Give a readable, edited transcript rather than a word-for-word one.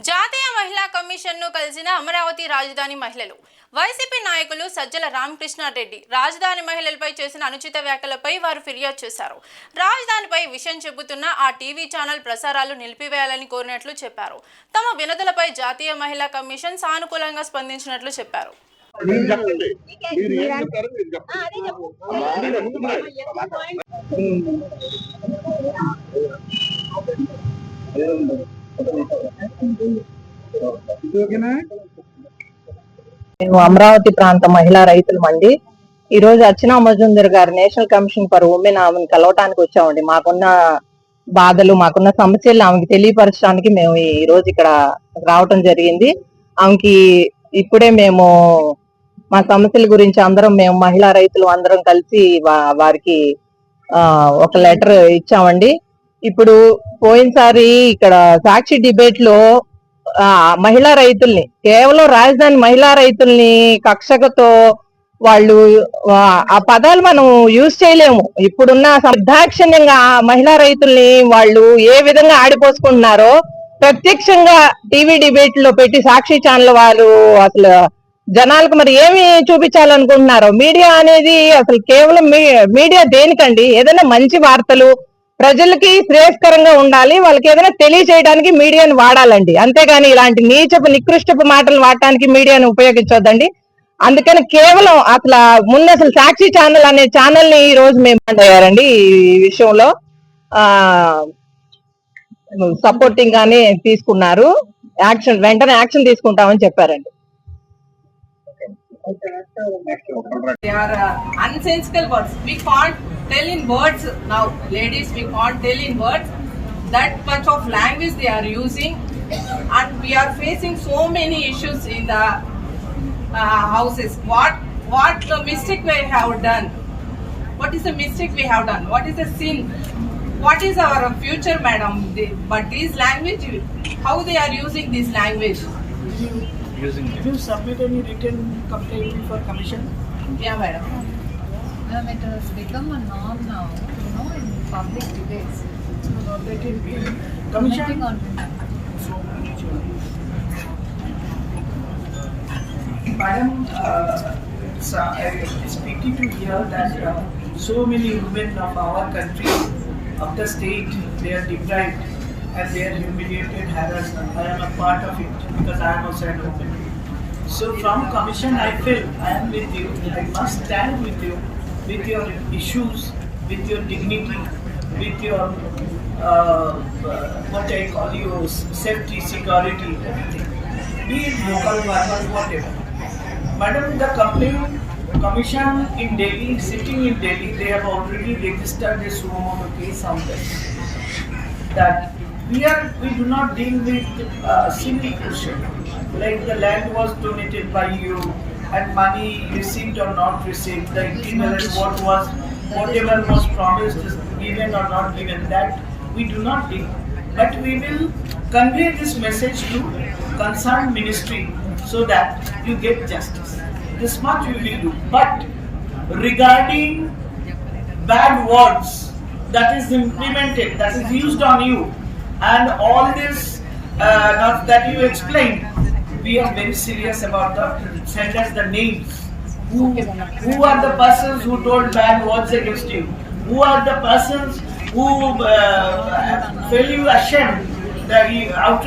జాతీయ మహిళా కమిషన్ను కలిసిన అమరావతి రాజధాని మహిళలు. వైసీపీ నాయకులు సజ్జల రామకృష్ణారెడ్డి రాజధాని మహిళలపై చేసిన అనుచిత వ్యాఖ్యలపై వారు ఫిర్యాదు చేశారు. రాజధానిపై విషయం చెబుతున్న ఆ టీవీ ఛానల్ ప్రసారాలు నిలిపివేయాలని కోరినట్లు చెప్పారు. తమ వినతులపై జాతీయ మహిళా కమిషన్ సానుకూలంగా స్పందించినట్లు చెప్పారు. మేము అమరావతి ప్రాంత మహిళా రైతులు మండి ఈ రోజు అర్చనా మజుందర్ గారు నేషనల్ కమిషన్ ఫర్ ఉమెన్ ఆమెను కలవటానికి వచ్చామండి. మాకున్న బాధలు, మాకున్న సమస్యలు ఆమెకి తెలియపరచడానికి మేము ఈ రోజు ఇక్కడ రావటం జరిగింది. ఆమెకి ఇప్పుడే మేము మా సమస్యల గురించి అందరం మేము మహిళా రైతులు అందరం కలిసి వారికి ఒక లెటర్ ఇచ్చామండి. ఇప్పుడు పోయినసారి ఇక్కడ సాక్షి డిబేట్ లో మహిళా రైతుల్ని, కేవలం రాజధాని మహిళా రైతుల్ని కక్షతో వాళ్ళు ఆ పదాలు మనం యూజ్ చేయలేము. ఇప్పుడున్న నిర్దాక్షిణ్యంగా మహిళా రైతుల్ని వాళ్ళు ఏ విధంగా ఆడిపోసుకుంటున్నారో ప్రత్యక్షంగా టీవీ డిబేట్ లో పెట్టి సాక్షి ఛానల్ వాళ్ళు అసలు జనాలకు మరి ఏమి చూపించాలనుకుంటున్నారో. మీడియా అనేది అసలు కేవలం మీడియా దేనికండి? ఏదైనా మంచి వార్తలు ప్రజలకి శ్రేయస్కరంగా ఉండాలి, వాళ్ళకి ఏదైనా తెలియజేయడానికి మీడియాను వాడాలండి. అంతేగాని ఇలాంటి నీచపు నికృష్టపు మాటలు వాడటానికి మీడియాను ఉపయోగించొద్దండి. అందుకని కేవలం అసలు సాక్షి ఛానల్ అనే ఛానల్ ని ఈ రోజు మేము అయ్యారండి. ఈ విషయంలో సపోర్టింగ్ గానే తీసుకున్నారు. వెంటనే యాక్షన్ తీసుకుంటామని చెప్పారండి. They are unsensical words. We can't tell in words now, ladies. We can't tell in words that much of language they are using, and we are facing so many issues in the houses. What the mistake we have done? What is the mistake we have done? What is the sin? What is our future, madam? But this language, how they are using this language? If you submit any written complaint for commission? Yeah, madam. Madam, it has become a norm now, in public debates. Let it be. Commission? Madam, I'm speaking to hear that so many women of our country, of the state, they are deprived and they are humiliated, harassed. I am a part of it because I am also an woman. So from commission I feel I am with you. I must stand with you, with your issues, with your dignity, with your what I call you, safety, security, everything. Be it local, verbal, whatever. Madam, the complaint commission in Delhi, sitting in Delhi, they have already registered a suo motu case on this. That we do not deal with silly question like the land was donated by you and money received or not received, the equivalent whatever was promised is given or not given, that we do not deal. But we will convey this message to concerned ministry so that you get justice. This much we will do. But regarding bad words that is implemented, that is used on you, and all this that you explained, we are very serious about that. Send us the names. Who are the persons who told bad words against you? Who are the persons who feel you ashamed that you out